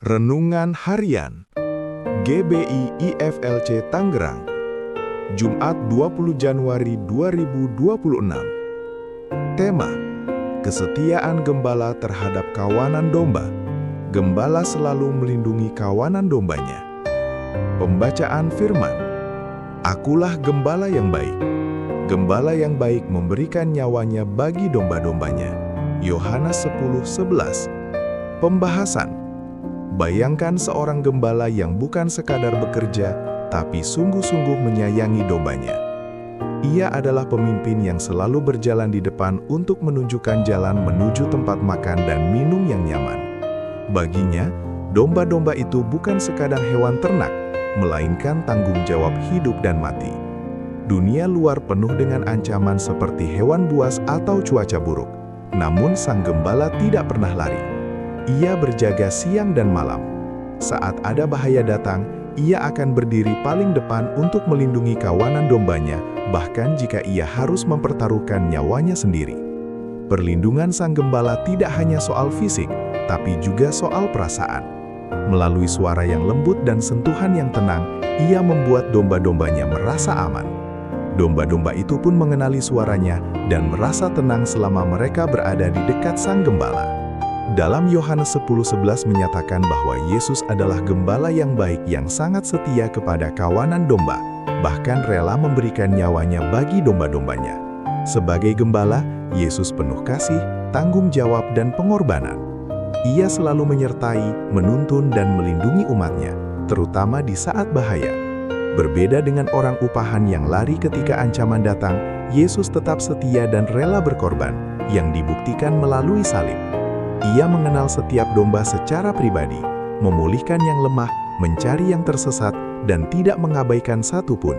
Renungan Harian GBI IFLC Tangerang, Jumat 20 Januari 2026. Tema: Kesetiaan Gembala terhadap kawanan domba. Gembala selalu melindungi kawanan dombanya. Pembacaan firman: Akulah gembala yang baik. Gembala yang baik memberikan nyawanya bagi domba-dombanya. Yohanes 10:11. Pembahasan: bayangkan seorang gembala yang bukan sekadar bekerja, tapi sungguh-sungguh menyayangi dombanya. Ia adalah pemimpin yang selalu berjalan di depan untuk menunjukkan jalan menuju tempat makan dan minum yang nyaman. Baginya, domba-domba itu bukan sekadar hewan ternak, melainkan tanggung jawab hidup dan mati. Dunia luar penuh dengan ancaman seperti hewan buas atau cuaca buruk, namun sang gembala tidak pernah lari. Ia berjaga siang dan malam. Saat ada bahaya datang, ia akan berdiri paling depan untuk melindungi kawanan dombanya, bahkan jika ia harus mempertaruhkan nyawanya sendiri. Perlindungan sang gembala tidak hanya soal fisik, tapi juga soal perasaan. Melalui suara yang lembut dan sentuhan yang tenang, ia membuat domba-dombanya merasa aman. Domba-domba itu pun mengenali suaranya dan merasa tenang selama mereka berada di dekat sang gembala. Dalam Yohanes 10:11 menyatakan bahwa Yesus adalah gembala yang baik yang sangat setia kepada kawanan domba, bahkan rela memberikan nyawanya bagi domba-dombanya. Sebagai gembala, Yesus penuh kasih, tanggung jawab, dan pengorbanan. Ia selalu menyertai, menuntun, dan melindungi umatnya, terutama di saat bahaya. Berbeda dengan orang upahan yang lari ketika ancaman datang, Yesus tetap setia dan rela berkorban, yang dibuktikan melalui salib. Ia mengenal setiap domba secara pribadi, memulihkan yang lemah, mencari yang tersesat, dan tidak mengabaikan satu pun.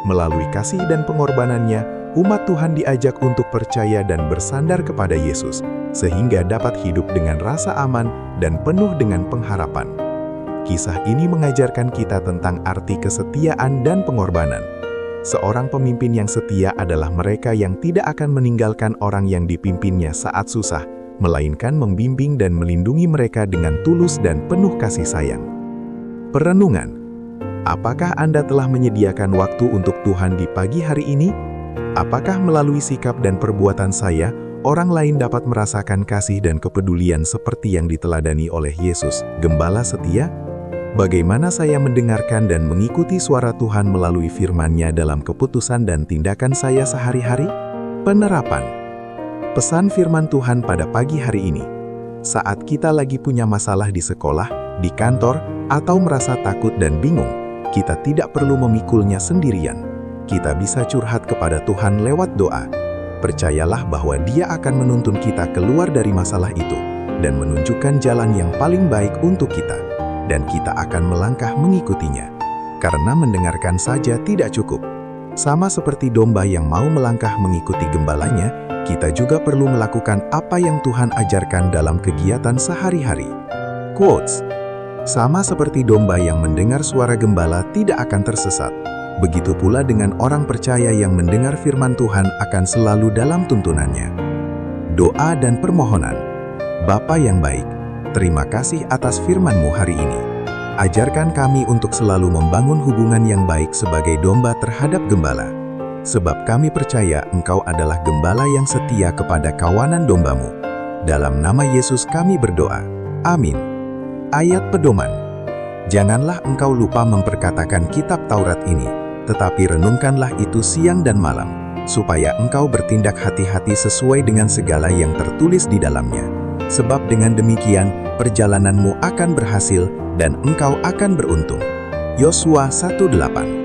Melalui kasih dan pengorbanannya, umat Tuhan diajak untuk percaya dan bersandar kepada Yesus, sehingga dapat hidup dengan rasa aman dan penuh dengan pengharapan. Kisah ini mengajarkan kita tentang arti kesetiaan dan pengorbanan. Seorang pemimpin yang setia adalah mereka yang tidak akan meninggalkan orang yang dipimpinnya saat susah, melainkan membimbing dan melindungi mereka dengan tulus dan penuh kasih sayang. Perenungan: apakah Anda telah menyediakan waktu untuk Tuhan di pagi hari ini? Apakah melalui sikap dan perbuatan saya, orang lain dapat merasakan kasih dan kepedulian seperti yang diteladani oleh Yesus, Gembala setia? Bagaimana saya mendengarkan dan mengikuti suara Tuhan melalui firman-Nya dalam keputusan dan tindakan saya sehari-hari? Penerapan. Pesan firman Tuhan pada pagi hari ini: saat kita lagi punya masalah di sekolah, di kantor, atau merasa takut dan bingung, kita tidak perlu memikulnya sendirian. Kita bisa curhat kepada Tuhan lewat doa. Percayalah bahwa Dia akan menuntun kita keluar dari masalah itu, dan menunjukkan jalan yang paling baik untuk kita. Dan kita akan melangkah mengikutinya. Karena mendengarkan saja tidak cukup. Sama seperti domba yang mau melangkah mengikuti gembalanya, kita juga perlu melakukan apa yang Tuhan ajarkan dalam kegiatan sehari-hari. Quotes: sama seperti domba yang mendengar suara gembala tidak akan tersesat, begitu pula dengan orang percaya yang mendengar firman Tuhan akan selalu dalam tuntunannya. Doa dan permohonan. Bapa yang baik, terima kasih atas firman-Mu hari ini. Ajarkan kami untuk selalu membangun hubungan yang baik sebagai domba terhadap gembala. Sebab kami percaya Engkau adalah gembala yang setia kepada kawanan domba-Mu. Dalam nama Yesus kami berdoa. Amin. Ayat pedoman. Janganlah engkau lupa memperkatakan kitab Taurat ini, tetapi renungkanlah itu siang dan malam, supaya engkau bertindak hati-hati sesuai dengan segala yang tertulis di dalamnya. Sebab dengan demikian, perjalananmu akan berhasil dan engkau akan beruntung. Yosua 1:8.